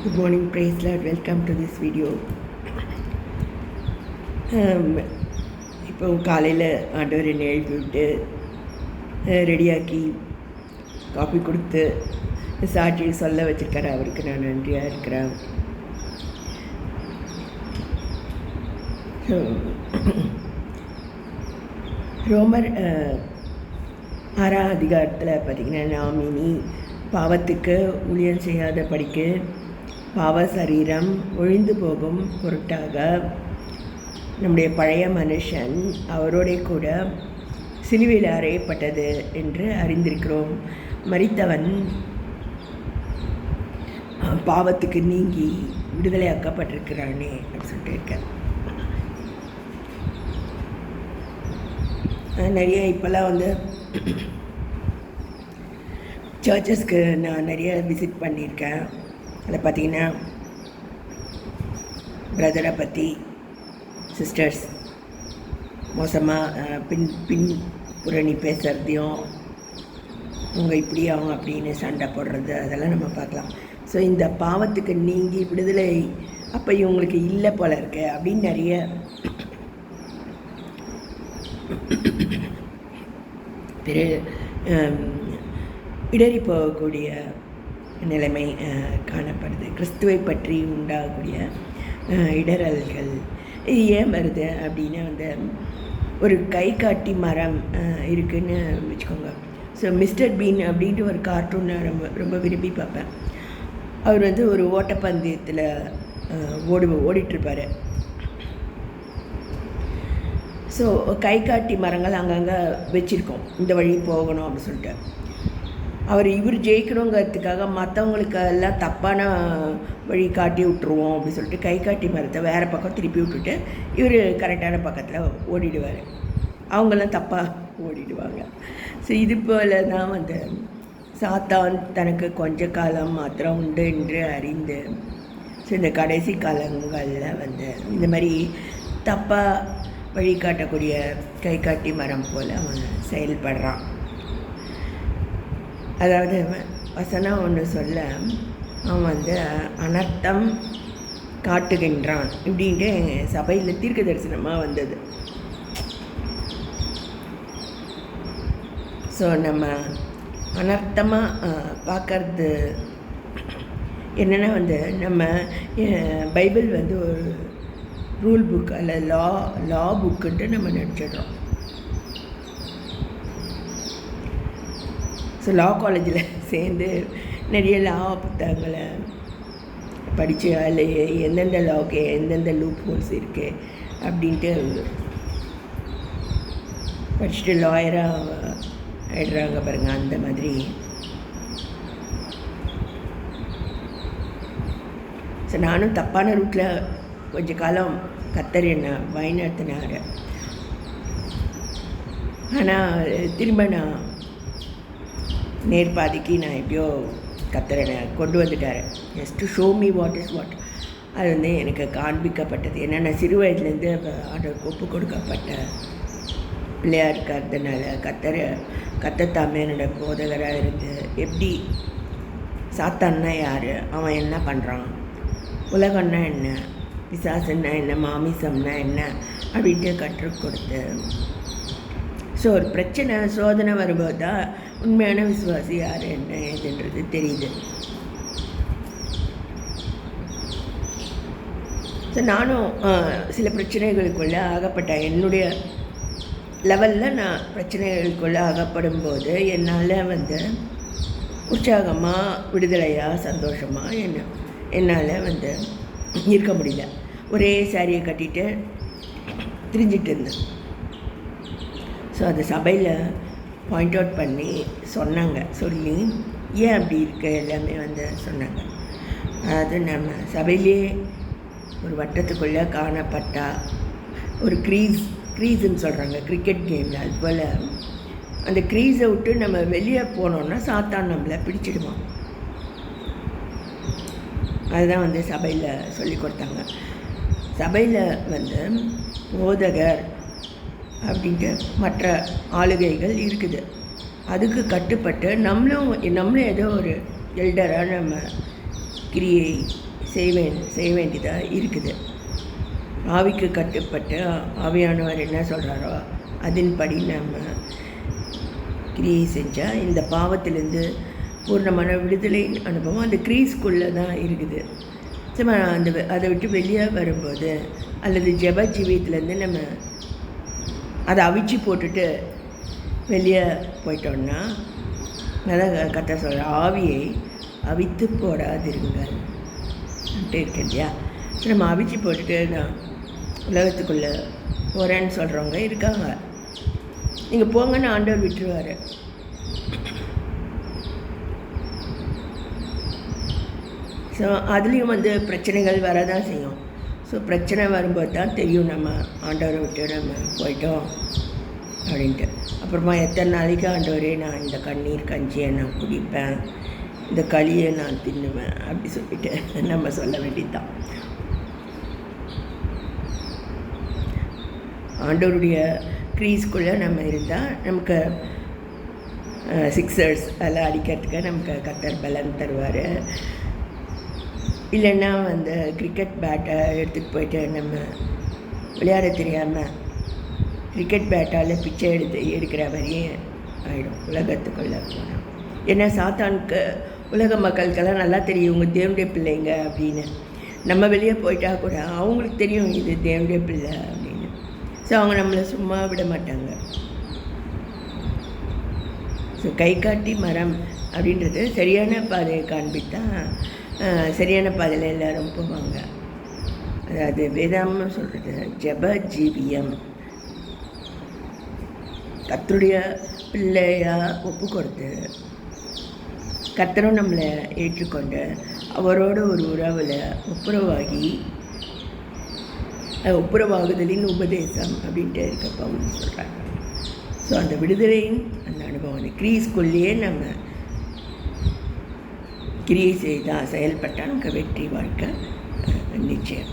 Good morning, praise Lord. Welcome to this video. இப்போ காலையில் ஆண்டவர் என்னை எழுப்பி விட்டு ரெடியாக்கி காஃபி கொடுத்து சாட்சி சொல்ல வச்சுருக்காரு. அவருக்கு நான் நன்றியாக இருக்கிறேன். ரோமர் 6ஆம் அதிகாரத்தில் பார்த்திங்கன்னா, நாம் இனி பாவத்துக்கு ஊழியம் செய்யாத படிக்க பாவ சரீரம் ஒழிந்து போகும் பொருட்டாக நம்முடைய பழைய மனுஷன் அவரோட கூட சிலுவையில் அறையப்பட்டது என்று அறிந்திருக்கிறோம். மரித்தவன் பாவத்துக்கு நீங்கி விடுதலையாக்கப்பட்டிருக்கிறானே அப்படின்னு சொல்லிட்டு இருக்கேன். நிறைய இப்போல்லாம் வந்து சர்ச்சஸ்க்கு நான் நிறைய விசிட் பண்ணியிருக்கேன். அதில் பார்த்திங்கன்னா பிரதரை பற்றி சிஸ்டர்ஸ் மோசமாக பின்புறணி பேசுகிறதையும் அவங்க இப்படி அவங்க அப்படின்னு சண்டை போடுறது அதெல்லாம் நம்ம பார்க்கலாம். ஸோ இந்த பாவத்துக்கு நீங்கி விடுதலை அப்போ இவங்களுக்கு இல்லை போல இருக்கு அப்படின்னு நிறைய இடறி போகக்கூடிய நிலைமை காணப்படுது. கிறிஸ்துவை பற்றி உண்டாகக்கூடிய இடரல்கள் இது ஏன் வருது அப்படின்னா வந்து ஒரு கை காட்டி மரம் இருக்குதுன்னு வச்சுக்கோங்க. ஸோ மிஸ்டர் பீன் அப்படின்ட்டு ஒரு கார்ட்டூன் நான் ரொம்ப விரும்பி பார்ப்பேன். அவர் வந்து ஒரு ஓட்டப்பந்தயத்தில் ஓடிட்டுருப்பார். ஸோ கை காட்டி மரங்கள் அங்கங்கே வச்சுருக்கோம், இந்த வழி போகணும் அப்படின்னு சொல்லிட்டு. இவர் ஜெயிக்கணுங்கிறதுக்காக மற்றவங்களுக்கு எல்லாம் தப்பான வழி காட்டி விட்ருவோம் அப்படின்னு சொல்லிட்டு கை காட்டி மரத்தை வேறு பக்கம் திருப்பி விட்டுட்டு இவர் கரெக்டான பக்கத்தில் ஓடிடுவார். அவங்களாம் தப்பாக ஓடிடுவாங்க. ஸோ இது போல் தான் வந்து சாத்தான் தனக்கு கொஞ்ச காலம் மாத்திரம் உண்டு என்று அறிந்து ஸோ இந்த கடைசி காலங்களில் வந்து இந்த மாதிரி தப்பாக வழிகாட்டக்கூடிய கை காட்டி மரம் போல் அவன் செயல்படுறான். அதாவது வசனம் ஒன்று சொல்ல அவன் வந்து அனர்த்தம் காட்டுகின்றான் இப்படின்ட்டு சபையில் தீர்க்க தரிசனமாக வந்தது. ஸோ நம்ம அனர்த்தமாக பார்க்கறது என்னென்னா வந்து நம்ம பைபிள் வந்து ஒரு ரூல் புக் அல்ல லா புக்குன்ட்டு நம்ம நினச்சிடுறோம். ஸோ லா காலேஜில் சேர்ந்து நிறைய லா புத்தகங்களை படித்து அதில் எந்தெந்த லாவுக்கு எந்தெந்த லூப் ஹோல்ஸ் இருக்குது அப்படின்ட்டு படிச்சுட்டு லாயராக ஆயிடுறாங்க பாருங்கள். அந்த மாதிரி ஸோ நானும் தப்பான ரூட்டில் கொஞ்ச காலம் கத்தர் என்ன வழிநடத்தினார். ஆனால் திரும்ப நான் நேர்பாதிக்கு நான் எப்படியோ கத்தரை கொண்டு வந்துட்டார். Just to show me what is what. அது வந்து எனக்கு காண்பிக்கப்பட்டது. என்னென்ன சிறு வயதுலேருந்து ஆண்டவருக்கு ஒப்பு கொடுக்கப்பட்ட பிள்ளையாக இருக்கிறதுனால கத்தத்தாமே என்னோட போதகராக இருந்து எப்படி சாத்தான்னா யார், அவன் என்ன பண்ணுறான், உலகம்னா என்ன, பிசாசுன்னா என்ன, மாமிசம்னா என்ன அப்படின்ட்டு கற்றுக் கொடுத்து ஸோ ஒரு பிரச்சனை சோதனை வரும்போது தான் உண்மையான விசுவாசி யார் என்ன ஏதுன்றது தெரியுது. ஸோ நானும் சில பிரச்சனைகளுக்குள்ளே ஆகப்பட்டேன். என்னுடைய லெவலில் நான் பிரச்சனைகளுக்குள்ளே ஆகப்படும் போது என்னால் வந்து உற்சாகமாக விடுதலையாக சந்தோஷமாக என்னால் வந்து இருக்க முடியல. ஒரே சாரியை கட்டிட்டு திரிஞ்சிட்டு இருந்தேன். ஸோ அந்த சபையில் பாயிண்ட் அவுட் பண்ணி சொன்னாங்க. சொல்லி ஏன் அப்படி இருக்க எல்லாமே வந்து சொன்னாங்க. அதாவது நம்ம சபையிலே ஒரு வட்டத்துக்குள்ளே காணப்பட்டா ஒரு க்ரீஸுன்னு சொல்கிறாங்க கிரிக்கெட் கேமில். அது போல் அந்த க்ரீஸை விட்டு நம்ம வெளியே போனோன்னா சாத்தான் நம்மளை பிடிச்சிடுவான். அதுதான் வந்து சபையில் சொல்லி கொடுத்தாங்க. சபையில் வந்து போதகர் அப்படின்ட்டு மற்ற ஆளுகைகள் இருக்குது. அதுக்கு கட்டுப்பட்டு நம்மளும் ஏதோ ஒரு எல்டராக நம்ம கிரியை செய்ய வேண்டியதாக இருக்குது. ஆவிக்கு கட்டுப்பட்டு ஆவியானவர் என்ன சொல்கிறாரோ அதன்படி நம்ம கிரியை செஞ்சால் இந்த பாவத்திலேருந்து பூர்ணமான விடுதலை அனுபவம் அந்த கிரீஸ்குள்ளே தான் இருக்குது. சும்மா அதை விட்டு வெளியே வரும்போது அல்லது ஜெப ஜீவியத்துலேருந்து நம்ம அதை அவிச்சு போட்டுட்டு வெளியே போயிட்டோம்னா அதான் கத்த சொல்கிற ஆவியை அவித்து போடாதிருங்கள் இருக்கு இல்லையா. நம்ம அவிச்சு போட்டுட்டு நான் உலகத்துக்குள்ளே போகிறேன்னு சொல்கிறவங்க இருக்காங்க. நீங்கள் போங்கன்னு ஆண்டவர் விட்டுருவார். ஸோ அதுலேயும் பிரச்சனைகள் வரதான் செய்யும். ஸோ பிரச்சனை வரும்போது தான் தெரியும் நம்ம ஆண்டவரை விட்டு நம்ம போயிட்டோம் அப்படின்ட்டு. அப்புறமா எத்தனை நாளைக்கு ஆண்டவரே நான் இந்த கண்ணீர் கஞ்சியை நான் குடிப்பேன், இந்த களியை நான் தின்னுவேன் அப்படி சொல்லிட்டு நம்ம சொல்ல வேண்டியதுதான். ஆண்டவருடைய க்ரீஸ்குள்ளே நம்ம இருந்தால் நமக்கு சிக்ஸர்ஸ் அதெல்லாம் அடிக்கிறதுக்கு நமக்கு கர்த்தர் பலன் தருவார். இல்லைன்னா கிரிக்கெட் பேட்டை எடுத்துகிட்டு போயிட்டு நம்ம விளையாட தெரியாமல் கிரிக்கெட் பேட்டால் பிச்சை எடுக்கிற மாதிரியே ஆகிடும் உலகத்துக்குள்ளே போனால். ஏன்னா சாத்தானுக்கு உலக மக்களுக்கெல்லாம் நல்லா தெரியும் இவங்க தேவனுடைய பிள்ளைங்க அப்படின்னு. நம்ம வெளியே போயிட்டா கூட அவங்களுக்கு தெரியும் இது தேவனுடைய பிள்ளை அப்படின்னு. ஸோ அவங்க நம்மளை சும்மா விட மாட்டாங்க. ஸோ கை காட்டி மரம் அப்படின்றது சரியான பாதையை காண்பித்தான் சரியான பாதையில் எல்லோரும் போவாங்க. அதாவது வேதாமம் சொல்கிறது ஜெப ஜீவியம். கர்த்தருடைய பிள்ளையாக ஒப்பு கொடுத்து கர்த்தரும் நம்மளை ஏற்றுக்கொண்டு அவரோட ஒரு உறவில் ஒப்புரவாகுதலின் உபதேசம் அப்படின்ட்டு இருக்கப்போ அவங்க சொல்கிறாங்க. ஸோ அந்த விடுதலையின் அந்த அனுபவம் அந்த கிரீஸ்குள்ளேயே நம்ம கிரியை செய்தால் செயல்பட்டால் நமக்கு வெற்றி வாழ்க்கை நிச்சயம்.